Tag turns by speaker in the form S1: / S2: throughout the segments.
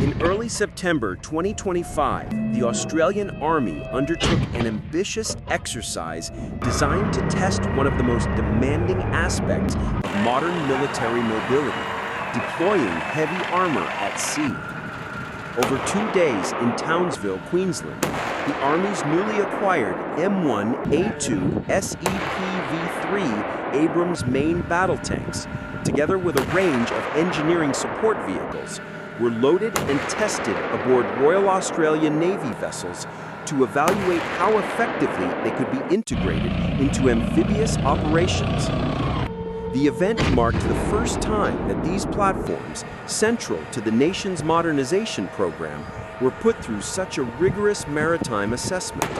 S1: In early September 2025, the Australian Army undertook an ambitious exercise designed to test one of the most demanding aspects of modern military mobility, deploying heavy armor at sea. Over 2 days in Townsville, Queensland, the Army's newly acquired M1A2 SEPV3 Abrams main battle tanks, together with a range of engineering support vehicles, were loaded and tested aboard Royal Australian Navy vessels to evaluate how effectively they could be integrated into amphibious operations. The event marked the first time that these platforms, central to the nation's modernization program, were put through such a rigorous maritime assessment.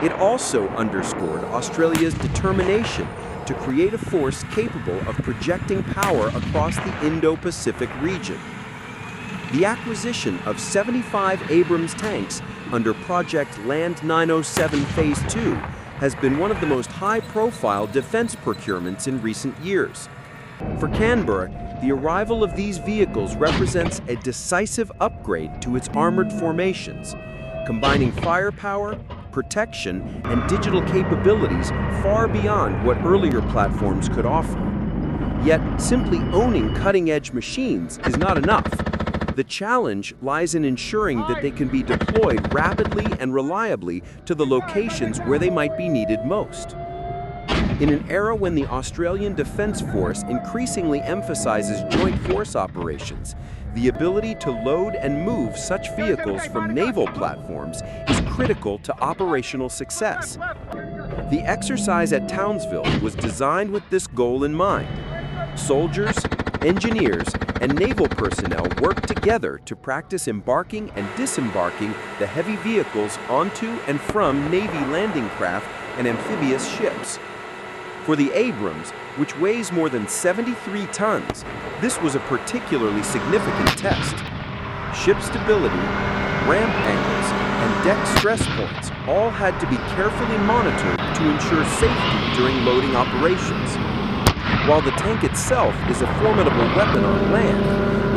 S1: It also underscored Australia's determination to create a force capable of projecting power across the Indo-Pacific region. The acquisition of 75 Abrams tanks under Project Land 907 Phase 2 has been one of the most high-profile defense procurements in recent years. For Canberra, the arrival of these vehicles represents a decisive upgrade to its armored formations, combining firepower, protection, and digital capabilities far beyond what earlier platforms could offer. Yet, simply owning cutting-edge machines is not enough. The challenge lies in ensuring that they can be deployed rapidly and reliably to the locations where they might be needed most. In an era when the Australian Defence Force increasingly emphasizes joint force operations, the ability to load and move such vehicles from naval platforms is critical to operational success. The exercise at Townsville was designed with this goal in mind. Soldiers, engineers, and naval personnel work together to practice embarking and disembarking the heavy vehicles onto and from Navy landing craft and amphibious ships. For the Abrams, which weighs more than 73 tons, this was a particularly significant test. Ship stability, ramp angles, and deck stress points all had to be carefully monitored to ensure safety during loading operations. While the tank itself is a formidable weapon on land,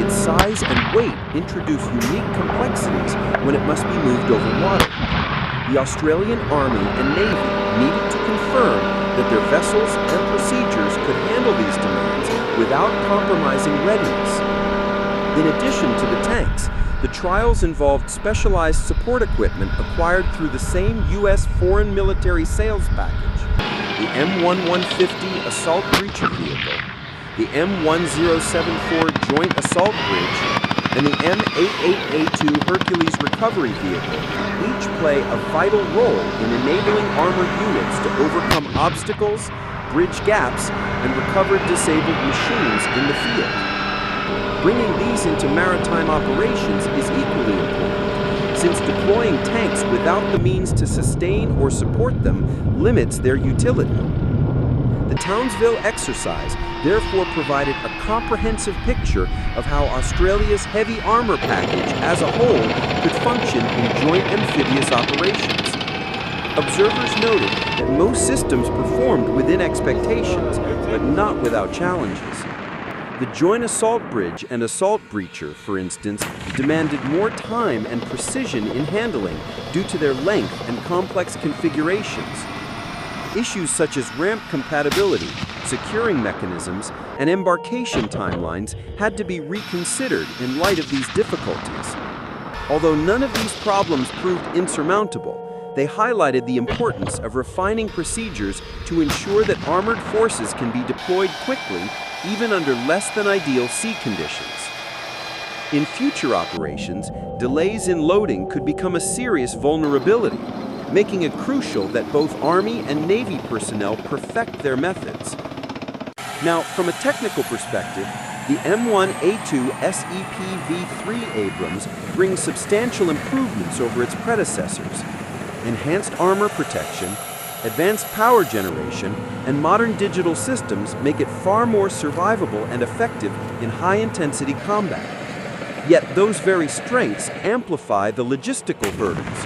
S1: its size and weight introduce unique complexities when it must be moved over water. The Australian Army and Navy needed to confirm that their vessels and procedures could handle these demands without compromising readiness. In addition to the tanks, the trials involved specialized support equipment acquired through the same U.S. Foreign Military Sales Package. The M150 Assault Breacher Vehicle, the M1074 Joint Assault Bridge, and the M88A2 Hercules Recovery Vehicle each play a vital role in enabling armored units to overcome obstacles, bridge gaps, and recover disabled machines in the field. Bringing these into maritime operations is equally important, since deploying tanks without the means to sustain or support them limits their utility. The Townsville exercise therefore provided a comprehensive picture of how Australia's heavy armor package as a whole could function in joint amphibious operations. Observers noted that most systems performed within expectations, but not without challenges. The Joint Assault Bridge and Assault Breacher, for instance, demanded more time and precision in handling due to their length and complex configurations. Issues such as ramp compatibility, securing mechanisms, and embarkation timelines had to be reconsidered in light of these difficulties. Although none of these problems proved insurmountable, they highlighted the importance of refining procedures to ensure that armored forces can be deployed quickly, even under less than ideal sea conditions. In future operations, delays in loading could become a serious vulnerability, making it crucial that both Army and Navy personnel perfect their methods. Now, from a technical perspective, the M1A2 SEPV3 Abrams brings substantial improvements over its predecessors. Enhanced armor protection, advanced power generation, and modern digital systems make it far more survivable and effective in high-intensity combat. Yet those very strengths amplify the logistical hurdles.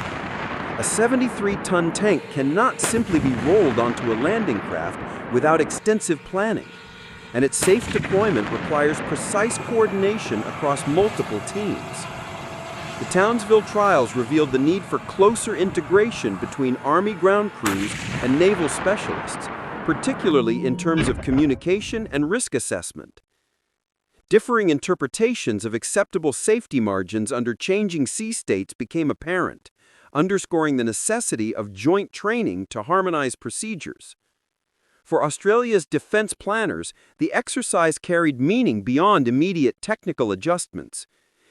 S1: A 73-ton tank cannot simply be rolled onto a landing craft without extensive planning, and its safe deployment requires precise coordination across multiple teams. The Townsville trials revealed the need for closer integration between Army ground crews and naval specialists, particularly in terms of communication and risk assessment. Differing interpretations of acceptable safety margins under changing sea states became apparent, underscoring the necessity of joint training to harmonize procedures. For Australia's defense planners, the exercise carried meaning beyond immediate technical adjustments.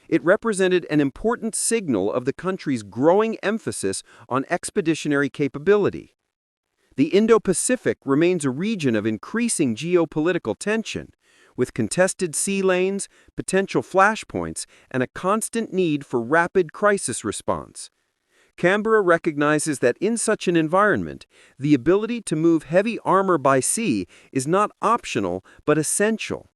S1: It represented an important signal of the country's growing emphasis on expeditionary capability. The Indo-Pacific remains a region of increasing geopolitical tension, with contested sea lanes, potential flashpoints, and a constant need for rapid crisis response. Canberra recognizes that in such an environment, the ability to move heavy armor by sea is not optional but essential.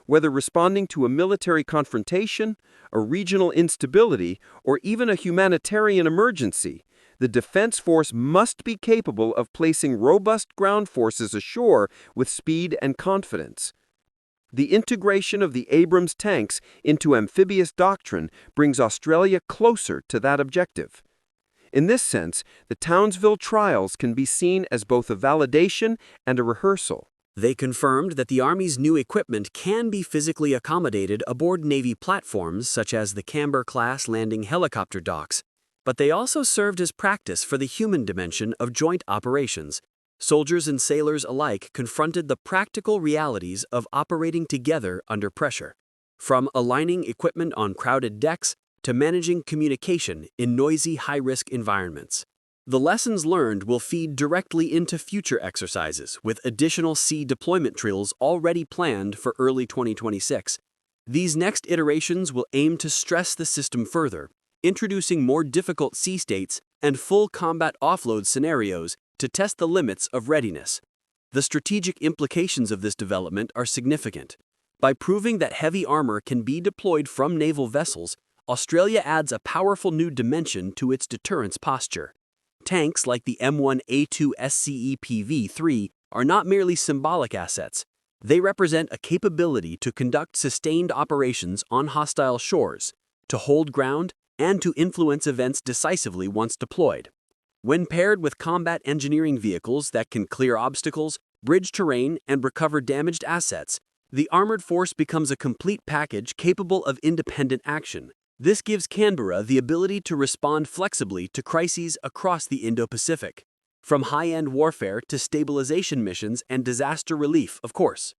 S1: Whether responding to a military confrontation, a regional instability, or even a humanitarian emergency, the Defense Force must be capable of placing robust ground forces ashore with speed and confidence. The integration of the Abrams tanks into amphibious doctrine brings Australia closer to that objective. In this sense, the Townsville trials can be seen as both a validation and a rehearsal.
S2: They confirmed that the Army's new equipment can be physically accommodated aboard Navy platforms such as the Canberra-class landing helicopter docks, but they also served as practice for the human dimension of joint operations. Soldiers and sailors alike confronted the practical realities of operating together under pressure, from aligning equipment on crowded decks to managing communication in noisy, high-risk environments. The lessons learned will feed directly into future exercises, with additional sea deployment drills already planned for early 2026. These next iterations will aim to stress the system further, introducing more difficult sea states and full combat offload scenarios to test the limits of readiness. The strategic implications of this development are significant. By proving that heavy armor can be deployed from naval vessels, Australia adds a powerful new dimension to its deterrence posture. Tanks like the M1A2 SCEPV-3 are not merely symbolic assets. They represent a capability to conduct sustained operations on hostile shores, to hold ground, and to influence events decisively once deployed. When paired with combat engineering vehicles that can clear obstacles, bridge terrain, and recover damaged assets, the armored force becomes a complete package capable of independent action. This gives Canberra the ability to respond flexibly to crises across the Indo-Pacific, from high-end warfare to stabilization missions and disaster relief, of course.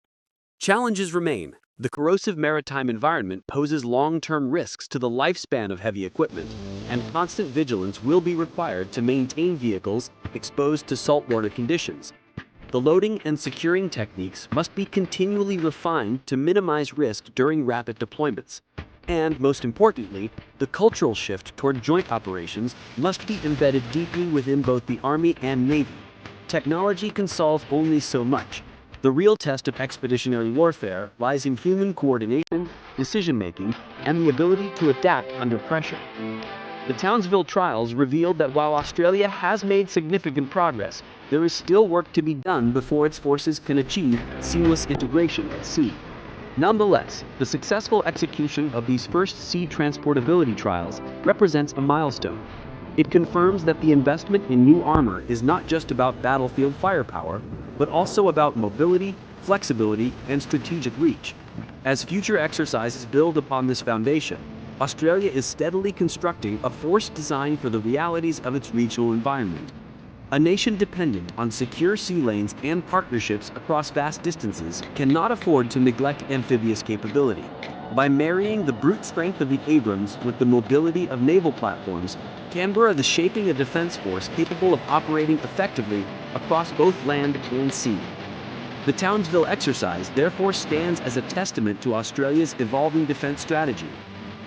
S2: Challenges remain. The corrosive maritime environment poses long-term risks to the lifespan of heavy equipment, and constant vigilance will be required to maintain vehicles exposed to saltwater conditions. The loading and securing techniques must be continually refined to minimize risk during rapid deployments. And, most importantly, the cultural shift toward joint operations must be embedded deeply within both the Army and Navy. Technology can solve only so much. The real test of expeditionary warfare lies in human coordination, decision-making, and the ability to adapt under pressure. The Townsville trials revealed that while Australia has made significant progress, there is still work to be done before its forces can achieve seamless integration at sea. Nonetheless, the successful execution of these first sea transportability trials represents a milestone. It confirms that the investment in new armor is not just about battlefield firepower, but also about mobility, flexibility, and strategic reach. As future exercises build upon this foundation, Australia is steadily constructing a force designed for the realities of its regional environment. A nation dependent on secure sea lanes and partnerships across vast distances cannot afford to neglect amphibious capability. By marrying the brute strength of the Abrams with the mobility of naval platforms, Canberra is shaping a defense force capable of operating effectively across both land and sea. The Townsville exercise therefore stands as a testament to Australia's evolving defense strategy.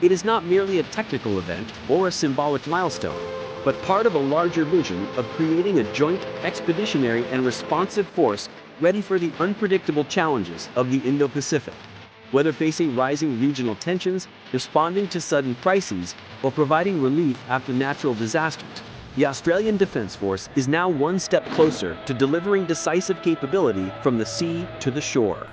S2: It is not merely a technical event or a symbolic milestone, but part of a larger vision of creating a joint, expeditionary, and responsive force ready for the unpredictable challenges of the Indo-Pacific. Whether facing rising regional tensions, responding to sudden crises, or providing relief after natural disasters, the Australian Defence Force is now one step closer to delivering decisive capability from the sea to the shore.